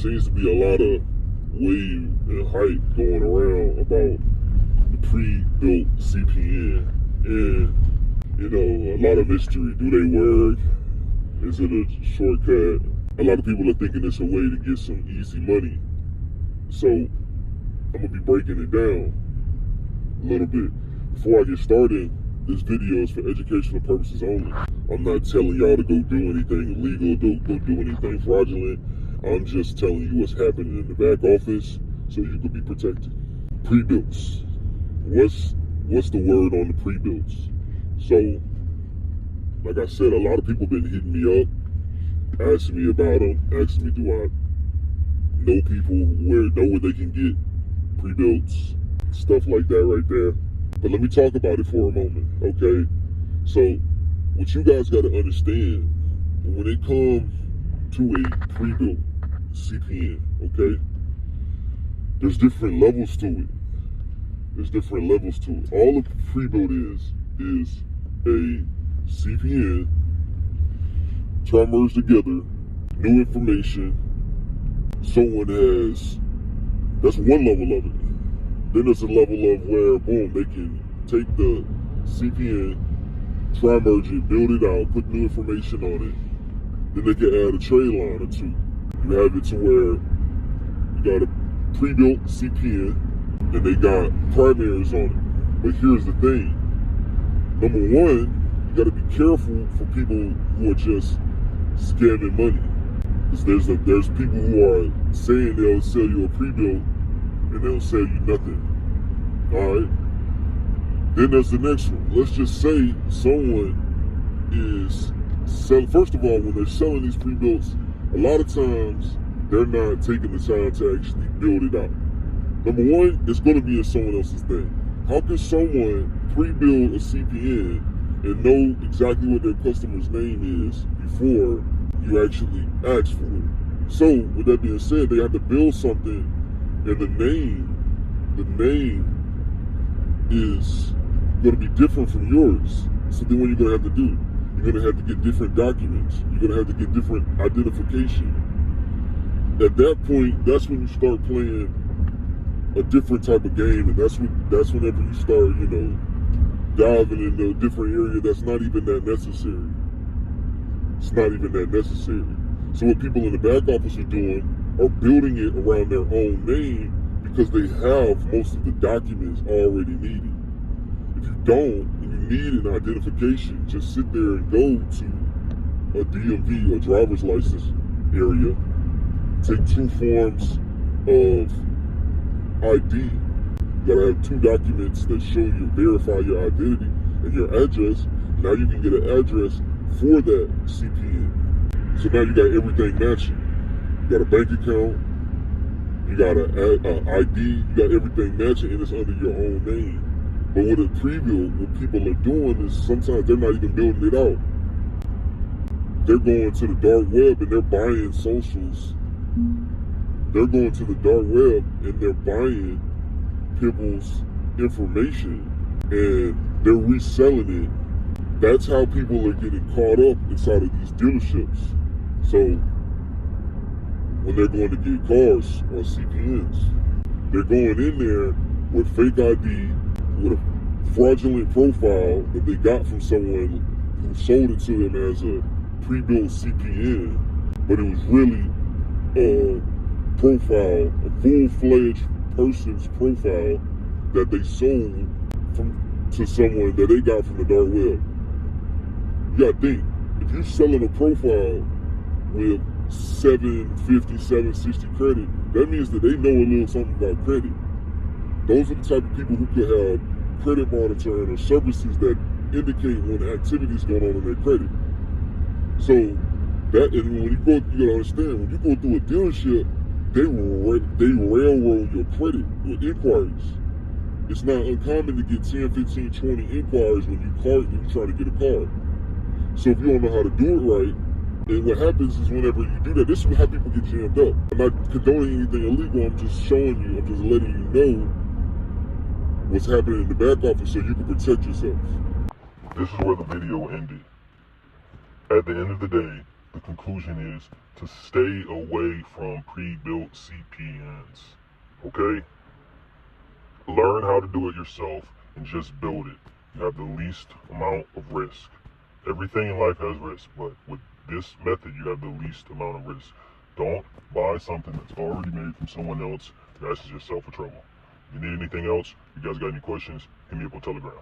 seems to be a lot of wave and hype going around about the pre-built CPN, and you know, a lot of mystery. Do they work? Is it a shortcut? A lot of people are thinking it's a way to get some easy money. So I'm gonna be breaking it down a little bit. Before I get started, this video is for educational purposes only. I'm not telling y'all to go do anything illegal, go do anything fraudulent. I'm just telling you what's happening in the back office so you can be protected. Pre-builts. What's the word on the pre-builts? So, like I said, a lot of people been hitting me up, asking me about them, asking me do I know people know where they can get pre-builts, stuff like that right there. But let me talk about it for a moment, okay? So, what you guys got to understand, when it comes to a pre-built CPN, okay? There's different levels to it. There's different levels to it. All a pre-built is a CPN, try to merge together new information. Someone has, that's one level of it. Then there's a level of where, boom, they can take the CPN, try merge it, build it out, put new information on it. Then they can add a trade line or two. You have it to where you got a pre-built CPN and they got primaries on it. But here's the thing. Number one, you gotta be careful for people who are just scamming money. Because there's people who are saying they'll sell you a pre-built and they'll sell you nothing. Alright? Then there's the next one. Let's just say someone is selling. First of all, when they're selling these pre-builts, a lot of times they're not taking the time to actually build it out. Number one, it's going to be in someone else's thing. How can someone pre-build a CPN and know exactly what their customer's name is before you actually ask for it? So, with that being said, they have to build something, and the name is going to be different from yours. So then what you're going to have to do, you're going to have to get different documents. You're going to have to get different identification. At that point, that's when you start playing a different type of game, and that's whenever you start, you know, diving into a different area that's not even that necessary. It's not even that necessary. So what people in the back office are doing are building it around their own name because they have most of the documents already needed. If you don't, and you need an identification, just sit there and go to a DMV, a driver's license area, take 2 forms of ID. You gotta have 2 documents that show you, verify your identity and your address. Now you can get an address for that CPN. So now you got everything matching. You got a bank account, you got an ID, you got everything matching, and it's under your own name. But with a pre-built, what people are doing is sometimes they're not even building it out. They're going to the dark web and they're buying socials. They're going to the dark web and they're buying people's information and they're reselling it. That's how people are getting caught up inside of these dealerships. So when they're going to get cars or CPNs, they're going in there with fake ID, with a fraudulent profile that they got from someone who sold it to them as a pre-built CPN, but it was really a profile, a full-fledged person's profile that they sold to someone that they got from the dark web. You gotta think, if you're selling a profile with 750, 760 credit, that means that they know a little something about credit. Those are the type of people who could have credit monitoring or services that indicate when activity is going on in their credit. So that, and when you gotta understand, when you go through a dealership, they railroad your credit with inquiries. It's not uncommon to get 10, 15, 20 inquiries when you try to get a car. So if you don't know how to do it right, and what happens is whenever you do that, this is how people get jammed up. I'm not condoning anything illegal, I'm just showing you, I'm just letting you know what's happening in the back office so you can protect yourself. This is where the video ended. At the end of the day, the conclusion is to stay away from pre-built CPNs, okay? Learn how to do it yourself and just build it. You have the least amount of risk. Everything in life has risk, but with this method, you have the least amount of risk. Don't buy something that's already made from someone else. You're asking yourself for trouble. If you need anything else, you guys got any questions, hit me up on Telegram.